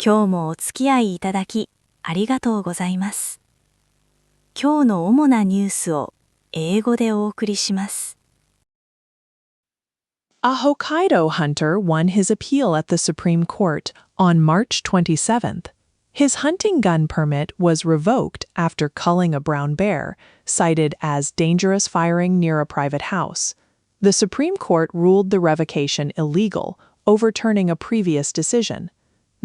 今日もお付き合いいただきありがとうございます。今日の主なニュースを英語でお送りします。A Hokkaido hunter won his appeal at the Supreme Court on March 27th. His hunting gun permit was revoked after culling a brown bear, cited as dangerous firing near a private house. The Supreme Court ruled the revocation illegal, overturning a previous decision.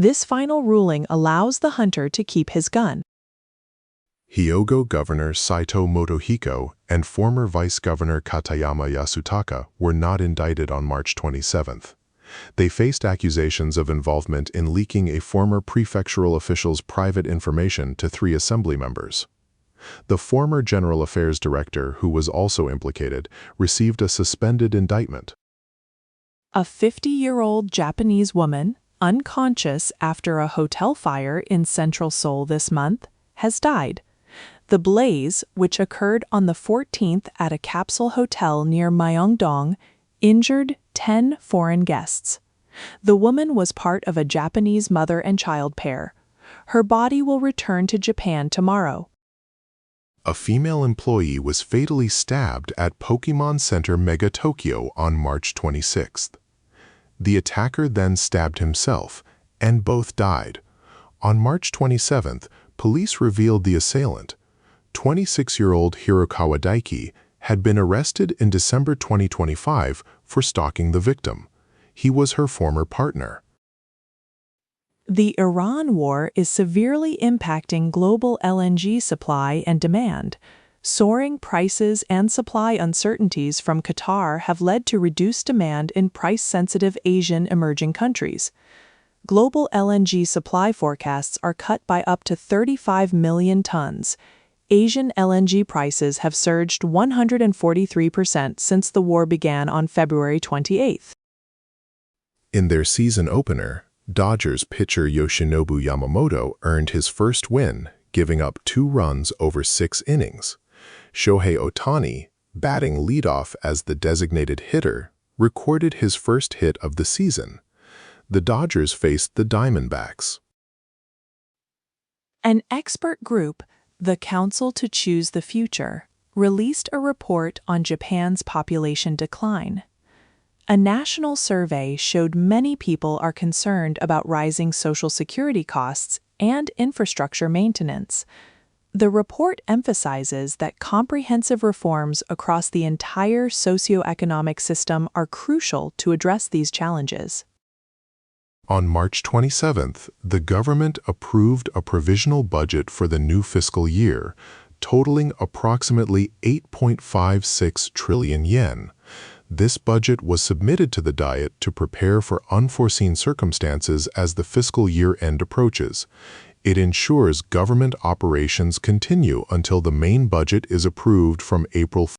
This final ruling allows the hunter to keep his gun. Hyogo Governor Saito Motohiko and former Vice Governor Katayama Yasutaka were not indicted on March 27th. They faced accusations of involvement in leaking a former prefectural official's private information to 3 assembly members. The former General Affairs Director, who was also implicated, received a suspended indictment. A 50-year-old Japanese woman, unconscious after a hotel fire in central Seoul this month, has died. The blaze, which occurred on the 14th at a capsule hotel near Myeongdong, injured 10 foreign guests. The woman was part of a Japanese mother and child pair. Her body will return to Japan tomorrow. A female employee was fatally stabbed at Pokémon Center Mega Tokyo on March 26th. The attacker then stabbed himself, and both died. On March 27th, police revealed the assailant, 26-year-old Hirokawa Daiki, had been arrested in December 2025 for stalking the victim. He was her former partner. The Iran war is severely impacting global LNG supply and demand. Soaring prices and supply uncertainties from Qatar have led to reduced demand in price-sensitive Asian emerging countries. Global LNG supply forecasts are cut by up to 35 million tons. Asian LNG prices have surged 143% since the war began on February 28th. In their season opener, Dodgers pitcher Yoshinobu Yamamoto earned his first win, giving up 2 runs over 6 innings. Shohei Ohtani, batting leadoff as the designated hitter, recorded his first hit of the season. The Dodgers faced the Diamondbacks. An expert group, the Council to Choose the Future, released a report on Japan's population decline. A national survey showed many people are concerned about rising social security costs and infrastructure maintenance. The report emphasizes that comprehensive reforms across the entire socioeconomic system are crucial to address these challenges. On March 27th, the government approved a provisional budget for the new fiscal year, totaling approximately 8.56 trillion yen. This budget was submitted to the Diet to prepare for unforeseen circumstances as the fiscal year-end approaches. It ensures government operations continue until the main budget is approved from April.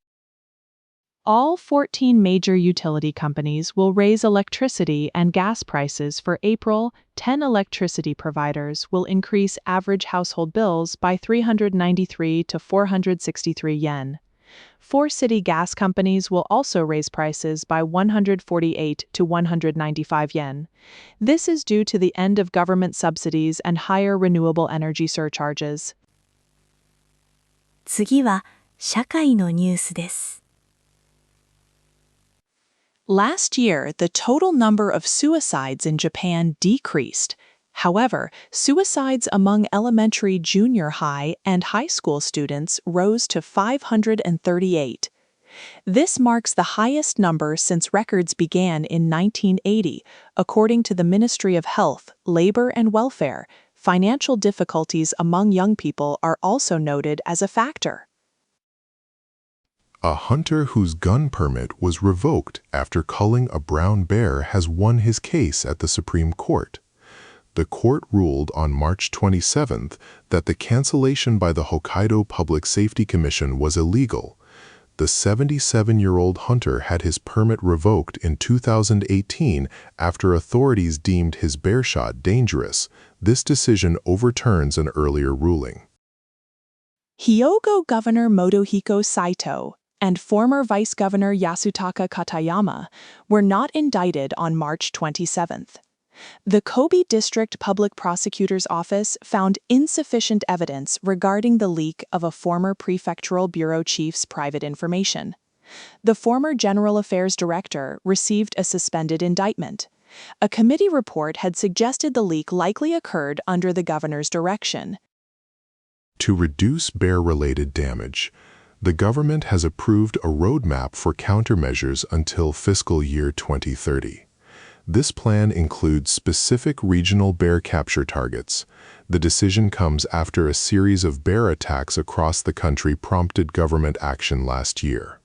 All 14 major utility companies will raise electricity and gas prices for April. 10 electricity providers will increase average household bills by 393 to 463 yen. 4 city gas companies will also raise prices by 148 to 195 yen. This is due to the end of government subsidies and higher renewable energy surcharges. 次は社会のニュースです。Last year, the total number of suicides in Japan decreased. However, suicides among elementary, junior high, and high school students rose to 538. This marks the highest number since records began in 1980, according to the Ministry of Health, Labor and Welfare. Financial difficulties among young people are also noted as a factor. A hunter whose gun permit was revoked after culling a brown bear has won his case at the Supreme Court. The court ruled on March 27th that the cancellation by the Hokkaido Public Safety Commission was illegal. The 77-year-old hunter had his permit revoked in 2018 after authorities deemed his bear shot dangerous. This decision overturns an earlier ruling. Hyogo Governor Motohiko Saito and former Vice Governor Yasutaka Katayama were not indicted on March 27th. The Kobe District Public Prosecutor's Office found insufficient evidence regarding the leak of a former prefectural bureau chief's private information. The former General Affairs Director received a suspended indictment. A committee report had suggested the leak likely occurred under the governor's direction. To reduce bear-related damage, the government has approved a roadmap for countermeasures until fiscal year 2030. This plan includes specific regional bear capture targets. The decision comes after a series of bear attacks across the country prompted government action last year.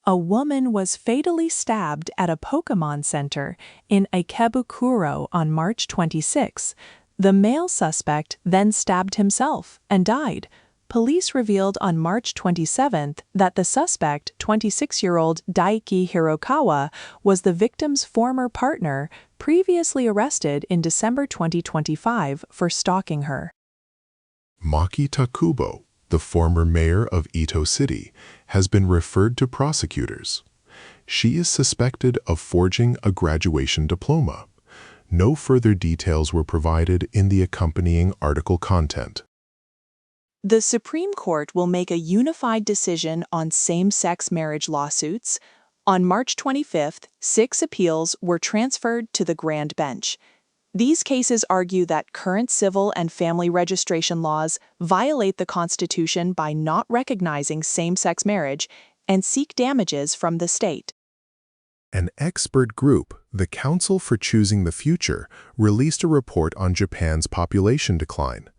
A woman was fatally stabbed at a Pokemon Center in Ikebukuro on March 26. The male suspect then stabbed himself and died. Police revealed on March 27 that the suspect, 26-year-old Daiki Hirokawa, was the victim's former partner, previously arrested in December 2025 for stalking her. Maki Takubo, the former mayor of Ito City, has been referred to prosecutors. She is suspected of forging a graduation diploma. No further details were provided in the accompanying article content. The Supreme Court will make a unified decision on same-sex marriage lawsuits. On March 25, 6 appeals were transferred to the Grand Bench. These cases argue that current civil and family registration laws violate the Constitution by not recognizing same-sex marriage and seek damages from the state. An expert group, the Council for Choosing the Future, released a report on Japan's population decline.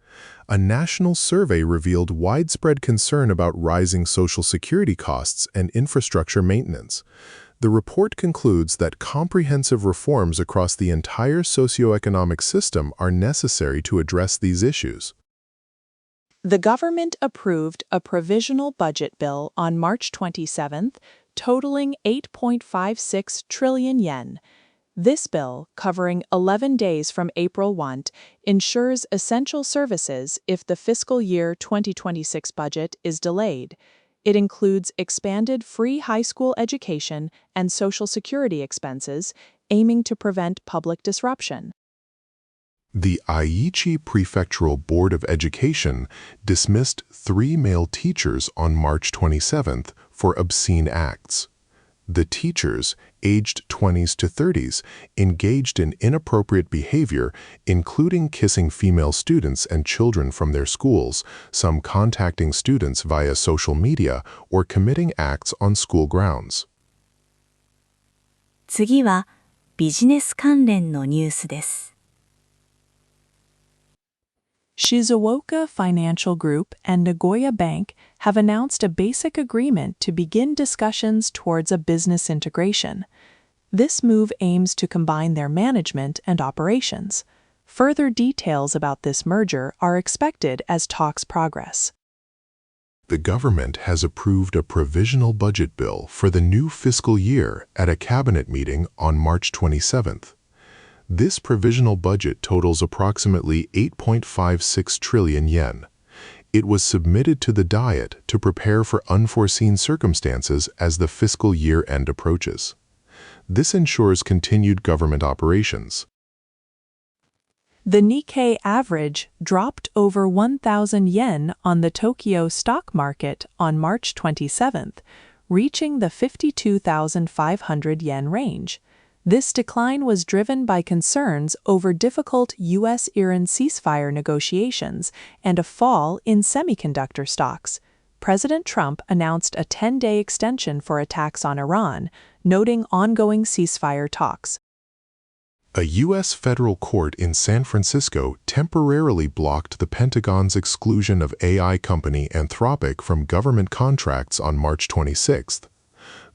A national survey revealed widespread concern about rising social security costs and infrastructure maintenance. The report concludes that comprehensive reforms across the entire socioeconomic system are necessary to address these issues. The government approved a provisional budget bill on March 27, totaling 8.56 trillion yen. This bill, covering 11 days from April 1, ensures essential services if the fiscal year 2026 budget is delayed. It includes expanded free high school education and Social Security expenses, aiming to prevent public disruption. The Aichi Prefectural Board of Education dismissed 3 male teachers on March 27 for obscene acts. The teachers, aged 20s to 30s, engaged in inappropriate behavior, including kissing female students and children from their schools, some contacting students via social media, or committing acts on school grounds. 次はビジネス関連のニュースです。Shizuoka Financial Group and Nagoya Bank have announced a basic agreement to begin discussions towards a business integration. This move aims to combine their management and operations. Further details about this merger are expected as talks progress. The government has approved a provisional budget bill for the new fiscal year at a cabinet meeting on March 27th. This provisional budget totals approximately 8.56 trillion yen. It was submitted to the Diet to prepare for unforeseen circumstances as the fiscal year end approaches. This ensures continued government operations. The Nikkei average dropped over 1,000 yen on the Tokyo stock market on March 27th, reaching the 52,500 yen range. This decline was driven by concerns over difficult U.S.-Iran ceasefire negotiations and a fall in semiconductor stocks. President Trump announced a 10-day extension for attacks on Iran, noting ongoing ceasefire talks. A U.S. federal court in San Francisco temporarily blocked the Pentagon's exclusion of AI company Anthropic from government contracts on March 26th.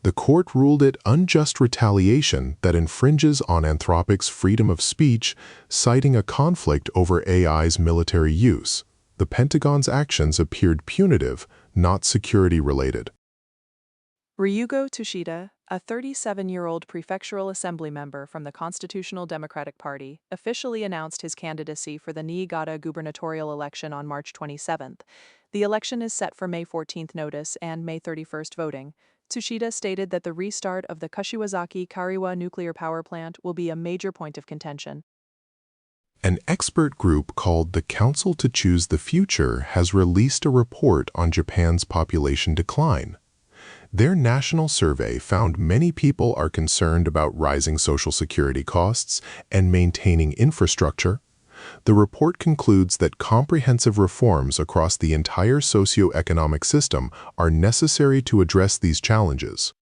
The court ruled it unjust retaliation that infringes on Anthropic's freedom of speech, citing a conflict over AI's military use. The Pentagon's actions appeared punitive, not security-related. Ryugo Tushida, a 37-year-old prefectural assembly member from the Constitutional Democratic Party, officially announced his candidacy for the Niigata gubernatorial election on March 27th. The election is set for May 14th notice and May 31st voting. Tsushita stated that the restart of the Kashiwazaki Kariwa nuclear power plant will be a major point of contention. An expert group called the Council to Choose the Future has released a report on Japan's population decline. Their national survey found many people are concerned about rising social security costs and maintaining infrastructure. The report concludes that comprehensive reforms across the entire socio-economic system are necessary to address these challenges.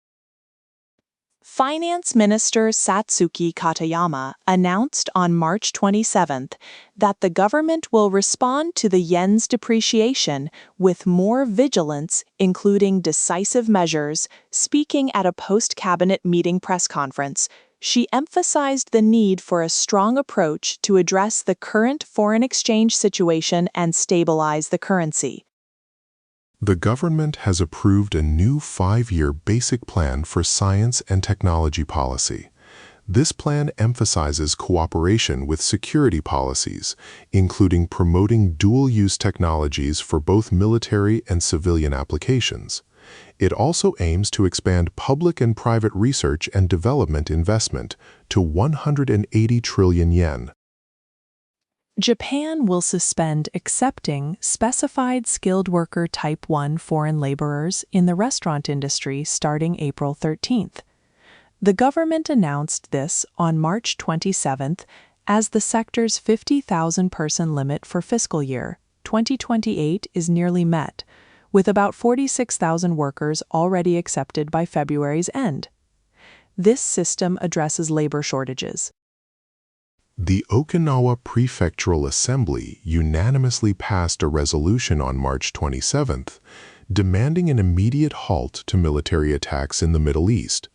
Finance Minister Satsuki Katayama announced on March 27th that the government will respond to the yen's depreciation with more vigilance, including decisive measures. Speaking at a post-cabinet meeting press conference, she emphasized the need for a strong approach to address the current foreign exchange situation and stabilize the currency. The government has approved a new 5-year basic plan for science and technology policy. This plan emphasizes cooperation with security policies, including promoting dual-use technologies for both military and civilian applications. It also aims to expand public and private research and development investment to 180 trillion yen. Japan will suspend accepting specified skilled worker Type 1 foreign laborers in the restaurant industry starting April 13th. The government announced this on March 27th as the sector's 50,000-person limit for fiscal year 2028 is nearly met, with about 46,000 workers already accepted by February's end. This system addresses labor shortages. The Okinawa Prefectural Assembly unanimously passed a resolution on March 27th, demanding an immediate halt to military attacks in the Middle East.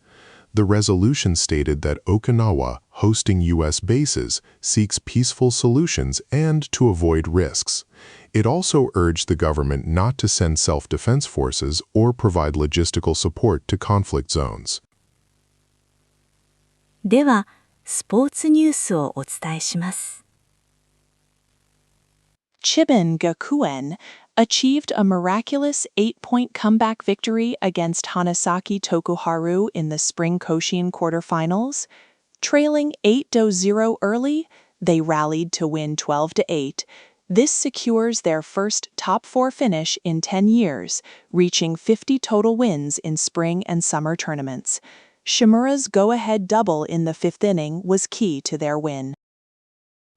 The resolution stated that Okinawa, hosting U.S. bases, seeks peaceful solutions and to avoid risks. It also urged the government not to send self-defense forces or provide logistical support to conflict zones. では、スポーツニュースをお伝えします。Chiban Gakuen achieved a miraculous 8-point comeback victory against Hanasaki Tokuharu in the Spring Koshien quarterfinals. Trailing 8-0 early, they rallied to win 12-8. This secures their first top-4 finish in 10 years, reaching 50 total wins in spring and summer tournaments. Shimura's go-ahead double in the 5th inning was key to their win.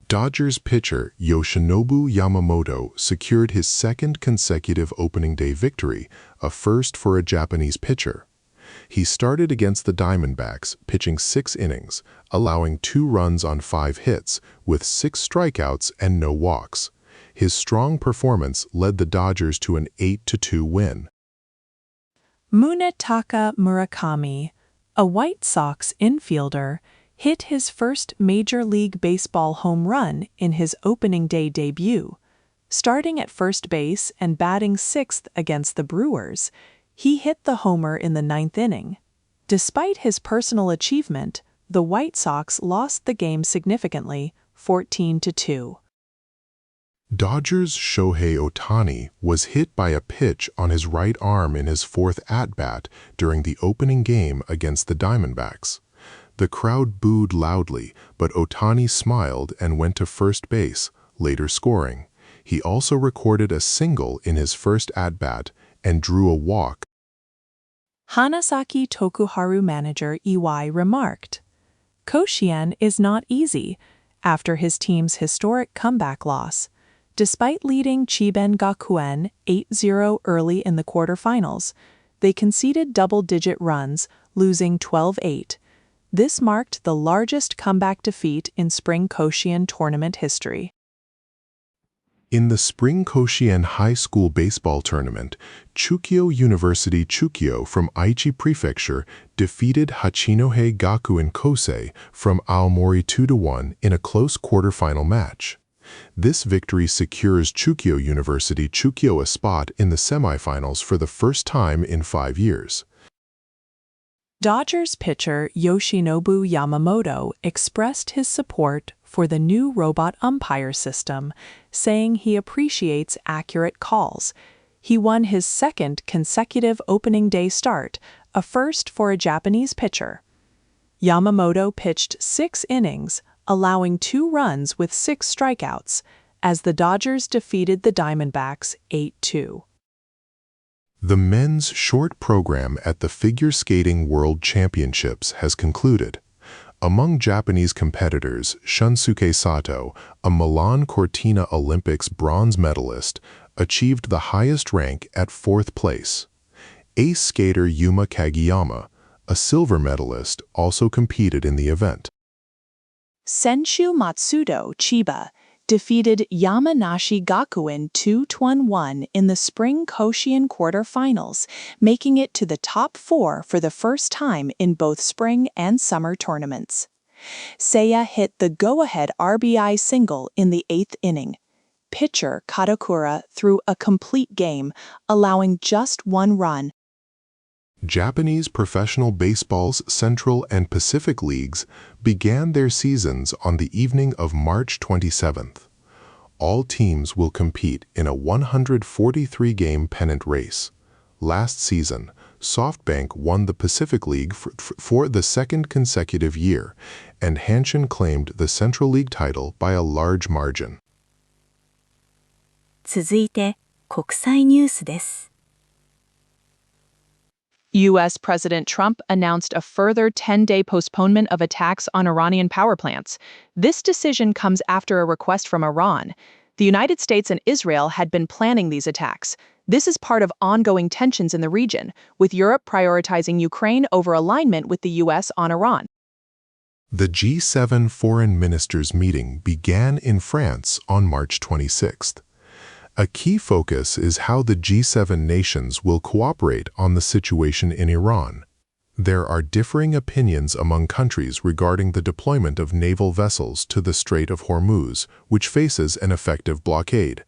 Dodgers pitcher Yoshinobu Yamamoto secured his second consecutive opening day victory, a first for a Japanese pitcher. He started against the Diamondbacks, pitching 6 innings, allowing 2 runs on 5 hits, with 6 strikeouts and no walks. His strong performance led the Dodgers to an 8-2 win. Munetaka Murakami, a White Sox infielder, hit his first Major League Baseball home run in his opening day debut. Starting at first base and batting 6th against the Brewers, he hit the homer in the 9th inning. Despite his personal achievement, the White Sox lost the game significantly, 14-2. Dodgers' Shohei Ohtani was hit by a pitch on his right arm in his 4th at-bat during the opening game against the Diamondbacks. The crowd booed loudly, but Ohtani smiled and went to first base, later scoring. He also recorded a single in his first at-bat and drew a walk. Hanasaki Tokuharu manager Iwai remarked, "Koshien is not easy after his team's historic comeback loss. Despite leading Chiben Gakuen 8-0 early in the quarterfinals, they conceded double-digit runs, losing 12-8. This marked the largest comeback defeat in Spring Koshien tournament history." In the Spring Koshien High School Baseball Tournament, Chukyo University Chukyo from Aichi Prefecture defeated Hachinohe Gakuen Kosei from Aomori 2-1 in a close quarterfinal match. This victory secures Chukyo University Chukyo a spot in the semifinals for the first time in 5 years. Dodgers pitcher Yoshinobu Yamamoto expressed his support for the new robot umpire system, saying he appreciates accurate calls. He won his second consecutive opening day start, a first for a Japanese pitcher. Yamamoto pitched 6 innings, allowing 2 runs with 6 strikeouts, as the Dodgers defeated the Diamondbacks 8-2. The men's short program at the Figure Skating World Championships has concluded. Among Japanese competitors, Shunsuke Sato, a Milan Cortina Olympics bronze medalist, achieved the highest rank at 4th place. Ace skater Yuma Kageyama, a silver medalist, also competed in the event. Senshu Matsudo Chiba defeated Yamanashi Gakuen 2-1 in the Spring Koshien quarterfinals, making it to the top 4 for the first time in both spring and summer tournaments. Seiya hit the go-ahead RBI single in the 8th inning. Pitcher Katakura threw a complete game, allowing just 1 run. Japanese professional baseball's Central and Pacific Leagues began their seasons on the evening of March 27th. All teams will compete in a 143-game pennant race. Last season, SoftBank won the Pacific League for the second consecutive year, and Hanshin claimed the Central League title by a large margin. 続いて、国際ニュースです。U.S. President Trump announced a further 10-day postponement of attacks on Iranian power plants. This decision comes after a request from Iran. The United States and Israel had been planning these attacks. This is part of ongoing tensions in the region, with Europe prioritizing Ukraine over alignment with the U.S. on Iran. The G7 foreign ministers meeting began in France on March 26th. A key focus is how the G7 nations will cooperate on the situation in Iran. There are differing opinions among countries regarding the deployment of naval vessels to the Strait of Hormuz, which faces an effective blockade.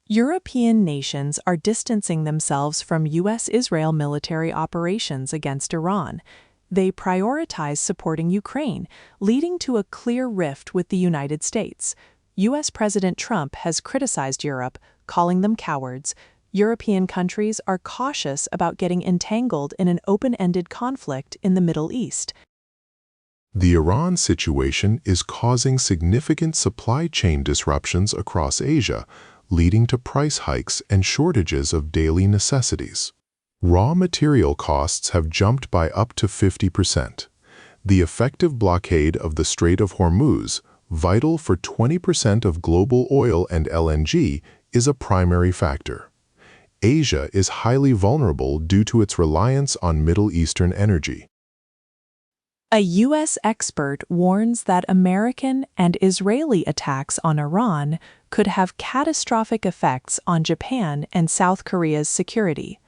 European nations are distancing themselves from U.S.-Israel military operations against Iran. They prioritize supporting Ukraine, leading to a clear rift with the United States. U.S. President Trump has criticized Europe, calling them cowards. European countries are cautious about getting entangled in an open-ended conflict in the Middle East. The Iran situation is causing significant supply chain disruptions across Asia, leading to price hikes and shortages of daily necessities. Raw material costs have jumped by up to 50%. The effective blockade of the Strait of Hormuz, vital for 20% of global oil and LNG, is a primary factor. Asia is highly vulnerable due to its reliance on Middle Eastern energy. A U.S. expert warns that American and Israeli attacks on Iran could have catastrophic effects on Japan and South Korea's security.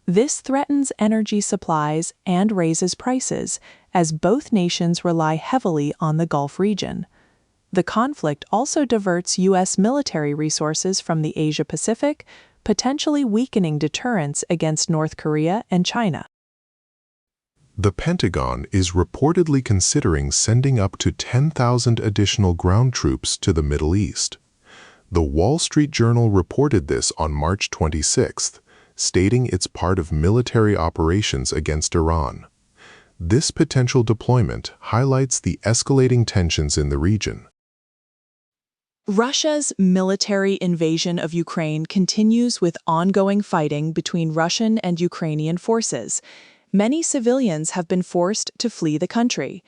This threatens energy supplies and raises prices, as both nations rely heavily on the Gulf region. The conflict also diverts U.S. military resources from the Asia-Pacific, potentially weakening deterrence against North Korea and China. The Pentagon is reportedly considering sending up to 10,000 additional ground troops to the Middle East. The Wall Street Journal reported this on March 26th, stating it's part of military operations against Iran. This potential deployment highlights the escalating tensions in the region. Russia's military invasion of Ukraine continues with ongoing fighting between Russian and Ukrainian forces. Many civilians have been forced to flee the country.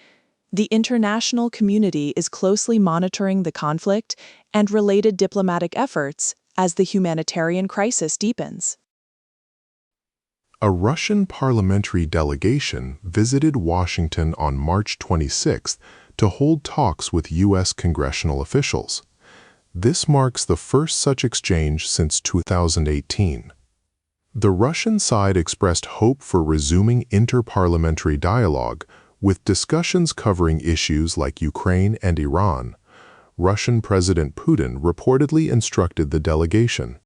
The international community is closely monitoring the conflict and related diplomatic efforts as the humanitarian crisis deepens. A Russian parliamentary delegation visited Washington on March 26th to hold talks with U.S. congressional officials. This marks the first such exchange since 2018. The Russian side expressed hope for resuming inter-parliamentary dialogue, with discussions covering issues like Ukraine and Iran. Russian President Putin reportedly instructed the delegation.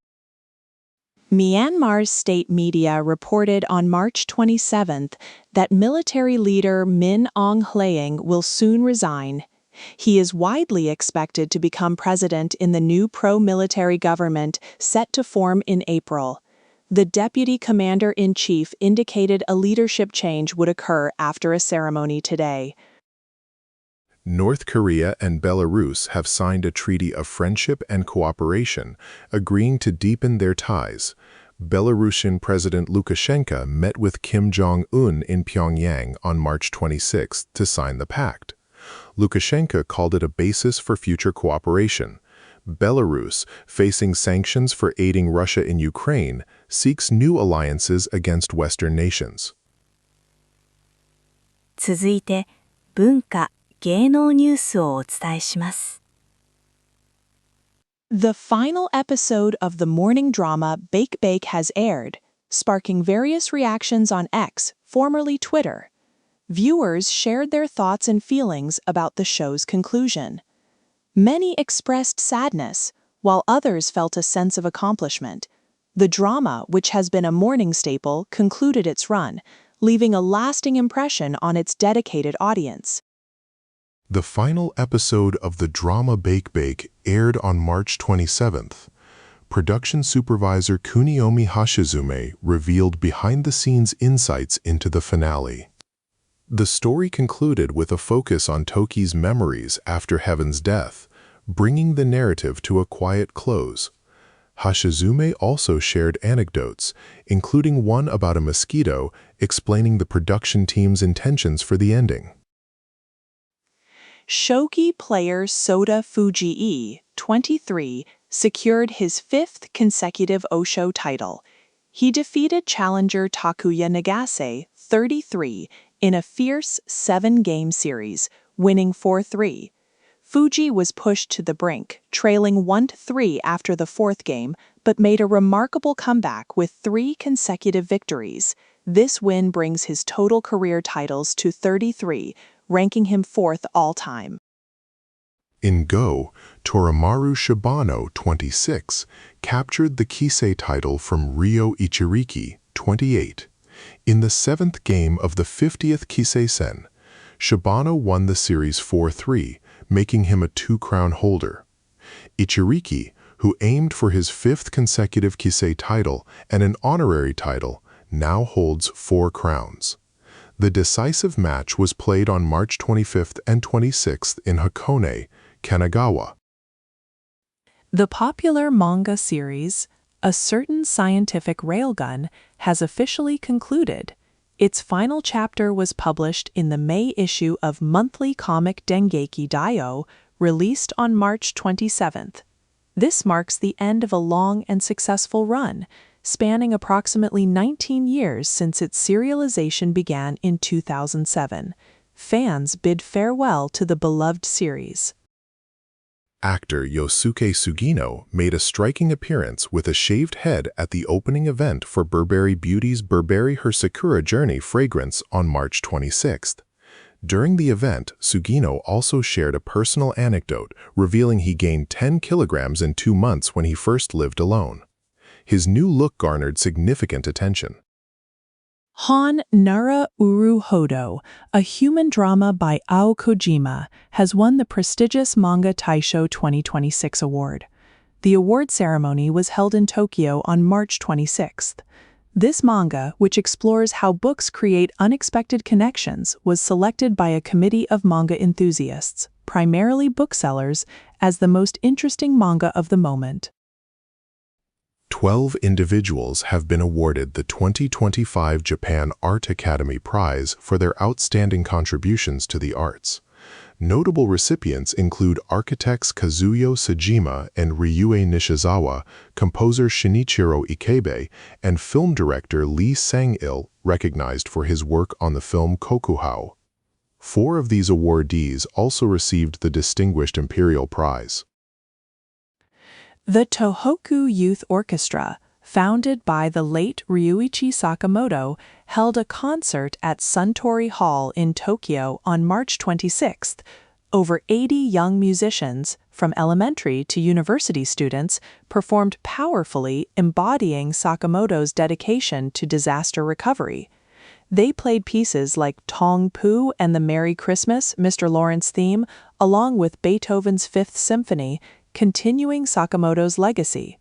Myanmar's state media reported on March 27th that military leader Min Aung Hlaing will soon resign. He is widely expected to become president in the new pro-military government set to form in April. The deputy commander-in-chief indicated a leadership change would occur after a ceremony today. North Korea and Belarus have signed a treaty of friendship and cooperation, agreeing to deepen their ties. Belarusian President Lukashenko met with Kim Jong-un in Pyongyang on March 26 to sign the pact. Lukashenko called it a basis for future cooperation. Belarus, facing sanctions for aiding Russia in Ukraine, seeks new alliances against Western nations. 続いて、文化・芸能ニュースをお伝えします。The final episode of the morning drama Bake Bake has aired, sparking various reactions on X, formerly Twitter. Viewers shared their thoughts and feelings about the show's conclusion. Many expressed sadness, while others felt a sense of accomplishment. The drama, which has been a morning staple, concluded its run, leaving a lasting impression on its dedicated audience. The final episode of the drama Bake Bake aired on March 27th. Production supervisor Kuniomi Hashizume revealed behind-the-scenes insights into the finale. The story concluded with a focus on Toki's memories after Heaven's death, bringing the narrative to a quiet close. Hashizume also shared anecdotes, including one about a mosquito, explaining the production team's intentions for the ending. Shogi player Sota Fujii, 23, secured his fifth consecutive Osho title. He defeated challenger Takuya Nagase, 33, in a fierce 7-game series, winning 4-3. Fuji was pushed to the brink, trailing 1-3 after the fourth game, but made a remarkable comeback with 3 consecutive victories. This win brings his total career titles to 33, ranking him 4th all-time. In Go, Torimaru Shibano, 26, captured the Kisei title from Ryo Ichiriki, 28. In the 7th game of the 50th Kisei-sen, Shibano won the series 4-3, making him a 2-crown holder. Ichiriki, who aimed for his 5th consecutive Kisei title and an honorary title, now holds 4 crowns. The decisive match was played on March 25th and 26th in Hakone, Kanagawa. The popular manga series, A Certain Scientific Railgun, has officially concluded. Its final chapter was published in the May issue of Monthly Comic Dengeki Daio, released on March 27th. This marks the end of a long and successful run, spanning approximately 19 years since its serialization began in 2007. Fans bid farewell to the beloved series. Actor Yosuke Sugino made a striking appearance with a shaved head at the opening event for Burberry Beauty's Burberry Her Sakura Journey fragrance on March 26th. During the event, Sugino also shared a personal anecdote revealing he gained 10 kilograms in 2 months when he first lived alone. His new look garnered significant attention. Han Nara Uru Hodo, a human drama by Ao Kojima, has won the prestigious Manga Taisho 2026 award. The award ceremony was held in Tokyo on March 26th. This manga, which explores how books create unexpected connections, was selected by a committee of manga enthusiasts, primarily booksellers, as the most interesting manga of the moment. 12 individuals have been awarded the 2025 Japan Art Academy Prize for their outstanding contributions to the arts. Notable recipients include architects Kazuyo Sejima and Ryue Nishizawa, composer Shinichiro Ikebe, and film director Lee Sang-il, recognized for his work on the film Kokuhou. 4 of these awardees also received the Distinguished Imperial Prize. The Tohoku Youth Orchestra, founded by the late Ryuichi Sakamoto, held a concert at Suntory Hall in Tokyo on March 26th. Over 80 young musicians, from elementary to university students, performed powerfully, embodying Sakamoto's dedication to disaster recovery. They played pieces like Tong Poo and the Merry Christmas, Mr. Lawrence theme, along with Beethoven's Fifth Symphony, continuing Sakamoto's legacy.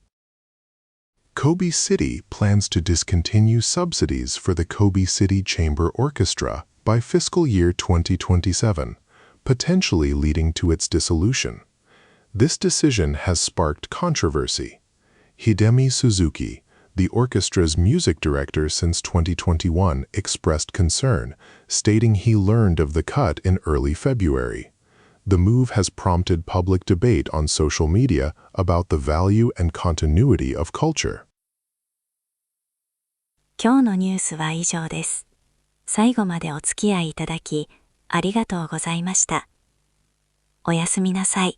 Kobe City plans to discontinue subsidies for the Kobe City Chamber Orchestra by fiscal year 2027, potentially leading to its dissolution. This decision has sparked controversy. Hidemi Suzuki, the orchestra's music director since 2021, expressed concern, stating he learned of the cut in early February. The move has prompted public debate on social media about the value and continuity of culture. 今日のニュースは以上です。最後までお付き合いいただき、ありがとうございました。おやすみなさい。